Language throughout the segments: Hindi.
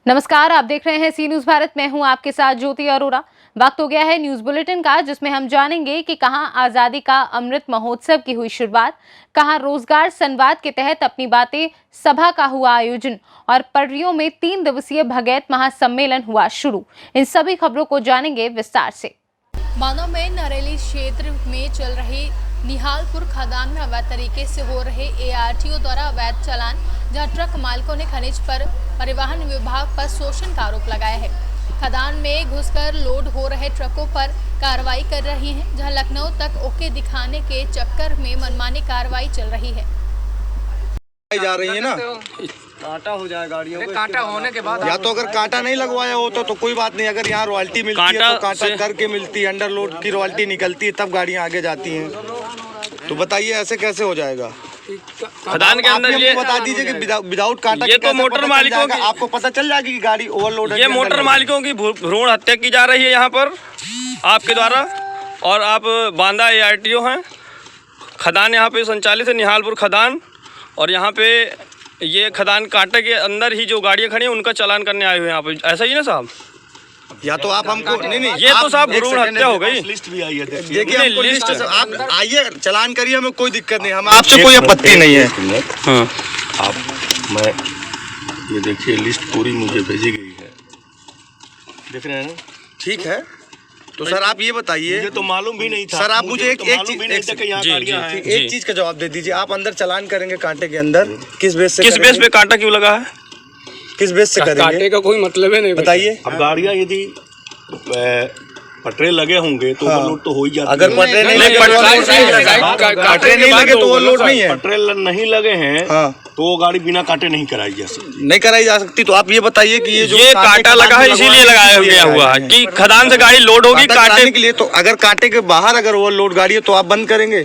नमस्कार, आप देख रहे हैं सी न्यूज भारत। मैं हूं आपके साथ ज्योति अरोरा। वक्त हो गया है न्यूज बुलेटिन का, जिसमें हम जानेंगे कि कहां आजादी का अमृत महोत्सव की हुई शुरुआत, कहां रोजगार संवाद के तहत अपनी बातें सभा का हुआ आयोजन और पटरियों में 3 दिवसीय भगैत महासम्मेलन हुआ शुरू। इन सभी खबरों को जानेंगे विस्तार से। मानव में नरेली क्षेत्र में चल रहे निहालपुर खदान में अवैध तरीके से हो रहे ARTO द्वारा अवैध चालान, जहां ट्रक मालिकों ने खनिज पर परिवहन विभाग पर शोषण का आरोप लगाया है। खदान में घुसकर लोड हो रहे ट्रकों पर कार्रवाई कर रही हैं, जहां लखनऊ तक ओके दिखाने के चक्कर में मनमानी कार्रवाई चल रही है। जा रही है ना, कांटा हो जाए गाड़ियों को। कांटा होने के बाद या तो अगर कांटा नहीं लगवाया हो तो कोई बात नहीं। अगर यहाँ रॉयल्टी मिलती है तो कांटा करके मिलती है, अंडरलोड की रॉयल्टी निकलती है, तब गाड़ियाँ आगे जाती हैं। तो बताइए ऐसे कैसे हो जाएगा? खदान के अंदर ये बता दीजिए कि विदाउट कांटा ये तो मोटर मालिकों की, आपको पता चल जाएगी कि गाड़ी ओवरलोड है। ये मोटर मालिकों की भ्रूण हत्या की जा रही है यहाँ पर आपके द्वारा। और आप बांदा ARTO हैं। खदान यहाँ पे संचालित है, निहालपुर खदान। और यहाँ पे ये खदान कांटे के अंदर ही जो गाड़ियाँ खड़ी हैं उनका चालान करने आए हुए हैं यहाँ पे। ऐसा ही ना साहब? या तो आप हमको नहीं ये तो साहब भ्रूण हत्या हो गई। लिस्ट भी आई है, देखिए लिस्ट। आप आइए, चालान करिए, हमें कोई दिक्कत नहीं, हम आपसे कोई आपत्ति नहीं है। हाँ। मैं ये देखिए लिस्ट पूरी मुझे भेजी गई है, देख रहे हैं ना? ठीक है, तो सर आप ये बताइए। मुझे तो मालूम भी नहीं था सर, आप मुझे एक चीज का जवाब दे दीजिए। आप अंदर चालान करेंगे कांटे के अंदर, किस बेस से? किस बेस पे कांटा क्यों लगा है? किस बेस से करेंगे? कांटे का कोई मतलब ही नहीं, बताइए। अब गाड़ियाँ यदि पटरे लगे होंगे तो ओवरलोड तो हो ही जाता है। अगर पटरे नहीं लगे तो ओवरलोड नहीं है। पटरे नहीं लगे हैं तो वो गाड़ी बिना कांटे नहीं कराई जा सकती। नहीं कराई जा सकती। तो आप ये बताइए कि ये कांटा लगा है इसीलिए लगाया गया हुआ है कि खदान से गाड़ी लोड होगी कांटे के लिए। तो अगर कांटे के बाहर अगर ओवरलोड गाड़ी है तो आप बंद करेंगे?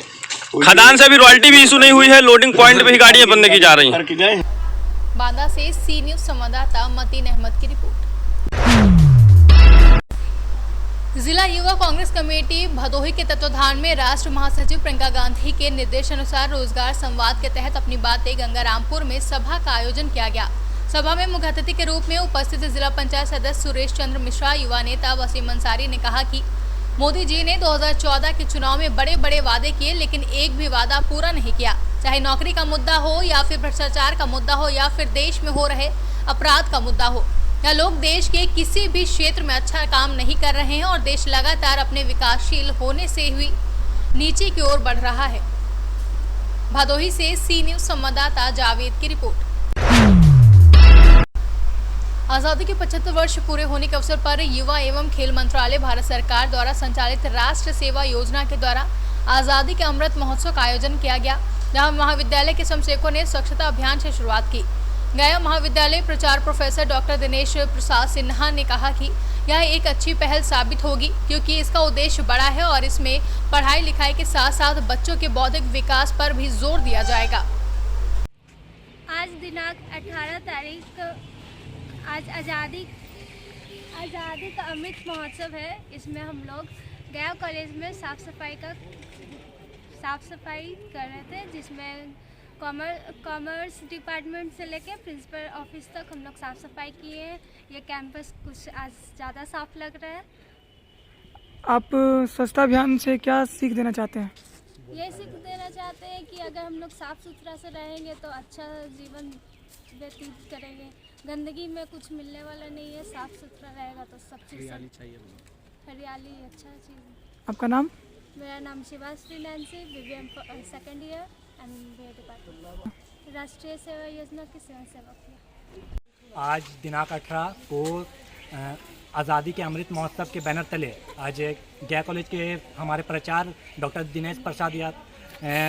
खदान से भी रॉयल्टी भी इशू नहीं हुई है, लोडिंग पॉइंट पे ही गाड़ियाँ बंद की जा रही हैं। बांदा से सी न्यूज संवाददाता मतीन अहमद की रिपोर्ट। जिला युवा कांग्रेस कमेटी भदोही के तत्वाधान में राष्ट्र महासचिव प्रियंका गांधी के निर्देशानुसार रोजगार संवाद के तहत अपनी बातें गंगारामपुर में सभा का आयोजन किया गया। सभा में मुख्य अतिथि के रूप में उपस्थित जिला पंचायत सदस्य सुरेश चंद्र मिश्रा, युवा नेता वसीम अंसारी ने कहा कि मोदी जी ने 2014 के चुनाव में बड़े बड़े वादे किए, लेकिन एक भी वादा पूरा नहीं किया। चाहे नौकरी का मुद्दा हो या फिर भ्रष्टाचार का मुद्दा हो या फिर देश में हो रहे अपराध का मुद्दा हो, या लोग देश के किसी भी क्षेत्र में अच्छा काम नहीं कर रहे हैं और देश लगातार अपने विकासशील होने से हुई नीचे की ओर बढ़ रहा है। भदोही से सी न्यूज संवाददाता जावेद की रिपोर्ट। आजादी के 75 वर्ष पूरे होने के अवसर पर युवा एवं खेल मंत्रालय भारत सरकार द्वारा संचालित राष्ट्र सेवा योजना के द्वारा आजादी के अमृत महोत्सव का आयोजन किया गया, जहां महाविद्यालय के स्वयंसेवकों ने स्वच्छता अभियान से शुरुआत की। गया महाविद्यालय प्रचार प्रोफेसर डॉक्टर दिनेश प्रसाद सिन्हा ने कहा कि यह एक अच्छी पहल साबित होगी, क्योंकि इसका उद्देश्य बड़ा है और इसमें पढ़ाई लिखाई के साथ साथ बच्चों के बौद्धिक विकास पर भी जोर दिया जाएगा। आज दिनांक 18 तारीख आज आज़ादी का अमृत महोत्सव है। इसमें हम लोग गया कॉलेज में साफ सफाई कर रहे थे, जिसमें कॉमर्स डिपार्टमेंट से लेके प्रिंसिपल ऑफिस तक हम लोग साफ सफाई किए हैं। ये कैंपस कुछ आज ज़्यादा साफ लग रहा है। आप स्वच्छता अभियान से क्या सीख देना चाहते हैं? ये सीख देना चाहते हैं कि अगर हम लोग साफ सुथरा से रहेंगे तो अच्छा जीवन व्यतीत करेंगे। गंदगी में कुछ मिलने वाला नहीं है, साफ सुथरा रहेगा तो सब चीज़ हरियाली अच्छा चीज़ है। आपका नाम? मेरा नाम Shivashri Nancy, BBM second year and department, Rashtriya Seva योजना की स्वयं सेवक है। आज दिनांक 18 को आज़ादी के अमृत महोत्सव के बैनर तले आज गया कॉलेज के हमारे प्राचार्य डॉक्टर दिनेश प्रसाद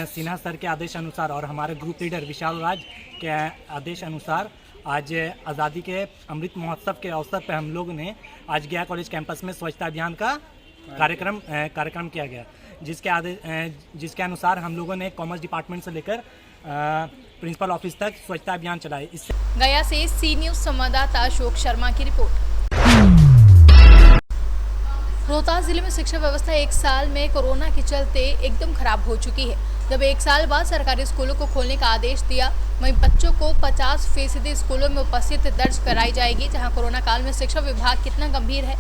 सिन्हा सर के आदेश अनुसार और हमारे ग्रुप लीडर विशाल राज के आदेश अनुसार आज आज़ादी के अमृत महोत्सव के अवसर पर हम लोगों ने आज गया कॉलेज कैंपस में स्वच्छता अभियान का कार्यक्रम किया गया, जिसके अनुसार हम लोगों ने कॉमर्स डिपार्टमेंट से लेकर प्रिंसिपल ऑफिस तक स्वच्छता अभियान चलाए। गया से सी न्यूज संवाददाता अशोक शर्मा की रिपोर्ट। रोहतास जिले में शिक्षा व्यवस्था एक साल में कोरोना के चलते एकदम खराब हो चुकी है। जब 1 साल बाद सरकारी स्कूलों को खोलने का आदेश दिया, वहीं बच्चों को 50% स्कूलों में उपस्थित दर्ज कराई जाएगी। जहां कोरोना काल में शिक्षा विभाग कितना गंभीर है,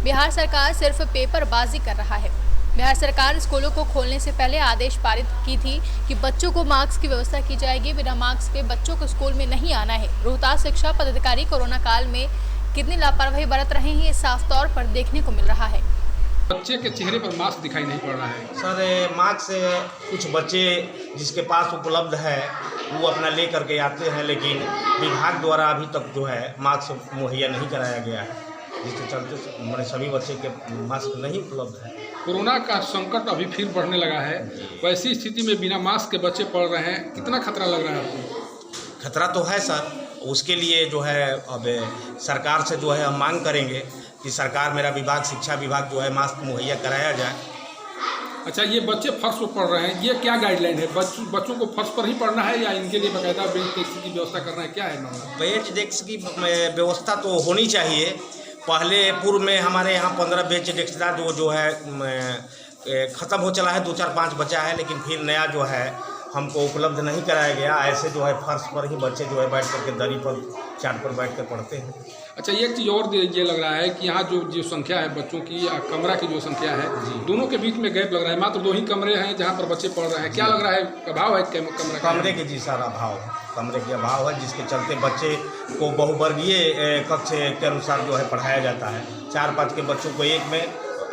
बिहार सरकार सिर्फ पेपरबाजी कर रहा है। बिहार सरकार स्कूलों को खोलने से पहले आदेश पारित की थी कि बच्चों को मास्क की व्यवस्था की जाएगी, बिना मास्क के बच्चों को स्कूल में नहीं आना है। रोहतास शिक्षा पदाधिकारी कोरोना काल में कितनी लापरवाही बरत रहे हैं, ये साफ तौर पर देखने को मिल रहा है। बच्चे के चेहरे पर मास्क दिखाई नहीं पड़ रहा है। सर मास्क से कुछ बच्चे जिसके पास उपलब्ध है वो अपना ले करके आते हैं, लेकिन विभाग द्वारा अभी तक जो है मास्क मुहैया नहीं कराया गया है, जिसके चलते हमारे सभी बच्चे के मास्क नहीं उपलब्ध है। कोरोना का संकट अभी फिर बढ़ने लगा है, वैसी स्थिति में बिना मास्क के बच्चे पढ़ रहे हैं, कितना खतरा लग रहा है आपको? खतरा तो है सर, उसके लिए जो है अब सरकार से जो है हम मांग करेंगे कि सरकार, मेरा विभाग शिक्षा विभाग जो है मास्क मुहैया कराया जाए। अच्छा, ये बच्चे फर्श पर पढ़ रहे हैं, ये क्या गाइडलाइन है? बच्चों को फर्श पर ही पढ़ना है या इनके लिए बाकायदा बेंच डेस्क की व्यवस्था करना है, क्या है मामला? बेंच डेस्क की व्यवस्था तो होनी चाहिए। पहले पूर्व में हमारे यहाँ 15 बेंच डेस्क था, जो है ख़त्म हो चला है, 2-4-5 बचा है, लेकिन फिर नया जो है हमको उपलब्ध नहीं कराया गया। ऐसे जो है फर्श पर ही बच्चे जो है बैठ करके दरी पर चाट पर बैठ कर पढ़ते हैं। अच्छा, एक चीज़ और ये लग रहा है कि यहाँ जो संख्या है बच्चों की या कमरा की जो संख्या है, दोनों के बीच में गैप लग रहा है। मात्र 2 ही कमरे हैं जहाँ पर बच्चे पढ़ रहे हैं, क्या लग रहा है, अभाव है कमरे के? जी सर, अभाव, कमरे के अभाव है, जिसके चलते बच्चे को बहुवर्गीय कक्ष के अनुसार जो है पढ़ाया जाता है। 4-5 के बच्चों को एक में,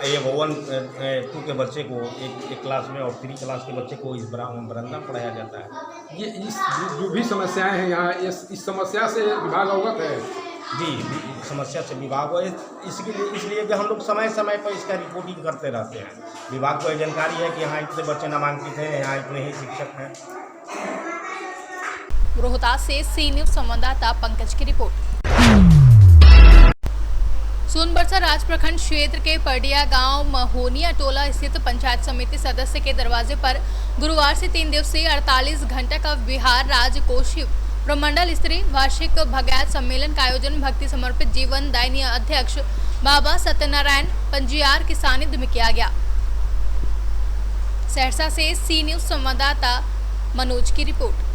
ये 1-2 के बच्चे को एक क्लास में और 3 क्लास के बच्चे को इस बरामदा पढ़ाया जाता है। ये इस जो भी समस्याएं हैं यहाँ, इस समस्या से विभाग अवगत है? जी, समस्या से विभाग है, इसलिए कि हम लोग समय समय पर इसका रिपोर्टिंग करते रहते हैं। विभाग को जानकारी है कि यहाँ इतने बच्चे नामांकित हैं, यहाँ इतने ही शिक्षक हैं। रोहतास से सी न्यूज़ संवाददाता पंकज की रिपोर्ट। सोनबरसा राज प्रखंड क्षेत्र के पडिया गांव महोनिया टोला स्थित पंचायत समिति सदस्य के दरवाजे पर गुरुवार से 3 दिवसीय 48 घंटे का बिहार राजकोषीय प्रमंडल स्तरीय वार्षिक भगैत सम्मेलन का आयोजन भक्ति समर्पित जीवन दायिनी अध्यक्ष बाबा सत्यनारायण पंजियार के सानिध्य में किया गया। सहरसा से सी न्यूज़ संवाददाता मनोज की रिपोर्ट।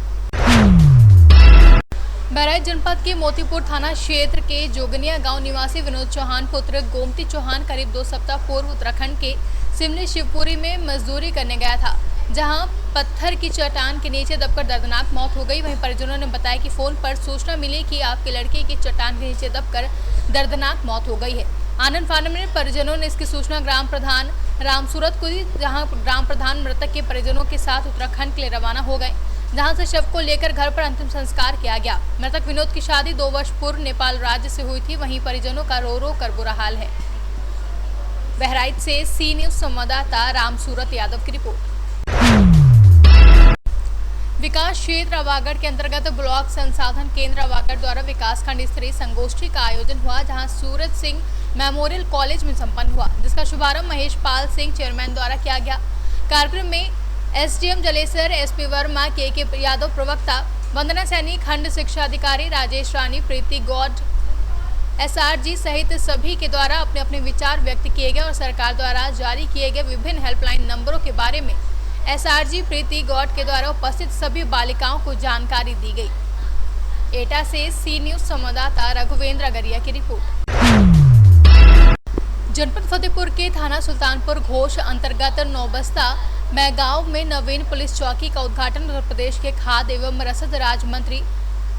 बहराइच जनपद के मोतीपुर थाना क्षेत्र के जोगनिया गांव निवासी विनोद चौहान पुत्र गोमती चौहान करीब 2 सप्ताह पूर्व उत्तराखंड के सिमली शिवपुरी में मजदूरी करने गया था, जहां पत्थर की चट्टान के नीचे दबकर दर्दनाक मौत हो गई। वहीं परिजनों ने बताया कि फोन पर सूचना मिली कि आपके लड़के की चट्टान के नीचे दबकर दर्दनाक मौत हो गई है। आनंद फानन में परिजनों ने इसकी सूचना ग्राम प्रधान रामसूरत को दी, जहाँ ग्राम प्रधान मृतक के परिजनों के साथ उत्तराखंड के लिए रवाना हो गए, जहां से शव को लेकर घर पर अंतिम संस्कार किया गया। मृतक विनोद की शादी 2 वर्ष पूर्व नेपाल राज्य से हुई थी। वहीं परिजनों का रो रो कर बुरा हाल है। बहराइच से सी न्यूज़ संवाददाता रामसूरत यादव की रिपोर्ट। विकास क्षेत्र अवागढ़ के अंतर्गत ब्लॉक संसाधन केंद्र अवागढ़ द्वारा विकासखंड स्तरीय संगोष्ठी का आयोजन हुआ, जहां सूरज सिंह मेमोरियल कॉलेज में संपन्न हुआ, जिसका शुभारंभ महेश पाल सिंह चेयरमैन द्वारा किया गया। कार्यक्रम में एसडीएम जलेसर, एसपी वर्मा, के यादव प्रवक्ता, वंदना सैनी, खंड शिक्षा अधिकारी राजेश रानी, प्रीति गौड, एसआरजी सहित सभी के द्वारा अपने अपने विचार व्यक्त किए गए और सरकार द्वारा जारी किए गए विभिन्न हेल्पलाइन नंबरों के बारे में एसआरजी प्रीति गौड के द्वारा उपस्थित सभी बालिकाओं को जानकारी दी गई। एटा से सी न्यूज़ संवाददाता रघुवेंद्र अगरिया की रिपोर्ट। जनपद फतेहपुर के थाना सुल्तानपुर घोष अंतर्गत नौबस्ता मैगांव में नवीन पुलिस चौकी का उद्घाटन उत्तर प्रदेश के खाद्य एवं रसद राज्य मंत्री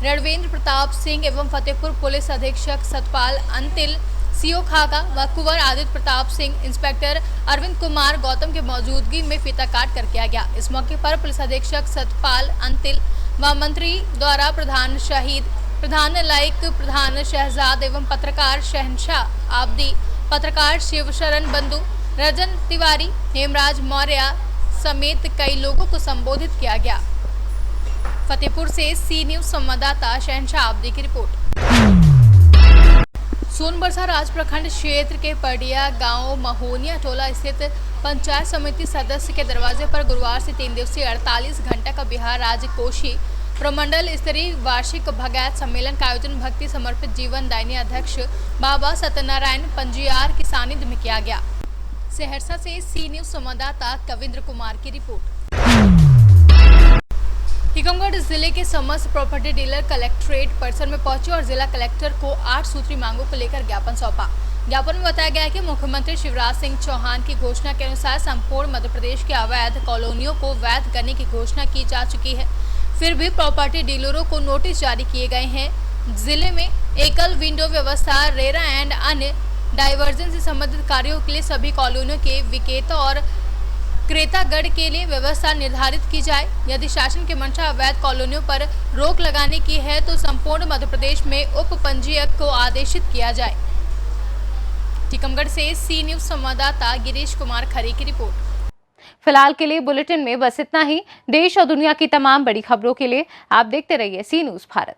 रणवेंद्र प्रताप सिंह एवं फतेहपुर पुलिस अधीक्षक सतपाल अंतिल, सीओ खाका व कुंवर आदित्य प्रताप सिंह, इंस्पेक्टर अरविंद कुमार गौतम के मौजूदगी में फीता काट कर किया गया। इस मौके पर पुलिस अधीक्षक सतपाल अंतिल व मंत्री द्वारा प्रधान शहीद, प्रधान न्यायिक, प्रधान शहजाद एवं पत्रकार शहनशाह आबदी, पत्रकार शिवशरण बंधु, रजन तिवारी, हेमराज मौर्य समेत कई लोगों को संबोधित किया गया। फतेहपुर से सी न्यूज़ संवाददाता शहनशाह आबदी की रिपोर्ट। सोनबरसा राज प्रखंड क्षेत्र के पडिया गांव महोनिया टोला स्थित पंचायत समिति सदस्य के दरवाजे पर गुरुवार से 3 दिवसीय 48 घंटे का बिहार राजकोषीय प्रमंडल स्तरीय वार्षिक भगैत सम्मेलन का आयोजन भक्ति समर्पित जीवन दायिनी अध्यक्ष बाबा सत्यनारायण पंजियार के सानिध्य में किया गया। सहरसा से सी न्यूज़ संवाददाता कविंद्र कुमार की रिपोर्ट। टीकमगढ़ जिले के समस्त प्रॉपर्टी डीलर कलेक्ट्रेट परिसर में पहुंचे और जिला कलेक्टर को 8 सूत्री मांगों को लेकर ज्ञापन सौंपा। ज्ञापन में बताया गया है कि मुख्यमंत्री शिवराज सिंह चौहान की घोषणा के अनुसार संपूर्ण मध्य प्रदेश के अवैध कॉलोनियों को वैध करने की घोषणा की जा चुकी है। फिर भी प्रॉपर्टी डीलरों को नोटिस जारी किए गए हैं। जिले में एकल विंडो व्यवस्था, रेरा एंड अन्य डाइवर्जन से संबंधित कार्यों के लिए सभी कॉलोनियों के विक्रेता और क्रेतागढ़ के लिए व्यवस्था निर्धारित की जाए। यदि शासन की मंशा अवैध कॉलोनियों पर रोक लगाने की है तो संपूर्ण मध्य प्रदेश में उप पंजीयक को आदेशित किया जाए। टीकमगढ़ से सी न्यूज संवाददाता गिरीश कुमार खरे की रिपोर्ट। फिलहाल के लिए बुलेटिन में बस इतना ही। देश और दुनिया की तमाम बड़ी खबरों के लिए आप देखते रहिए सी न्यूज भारत।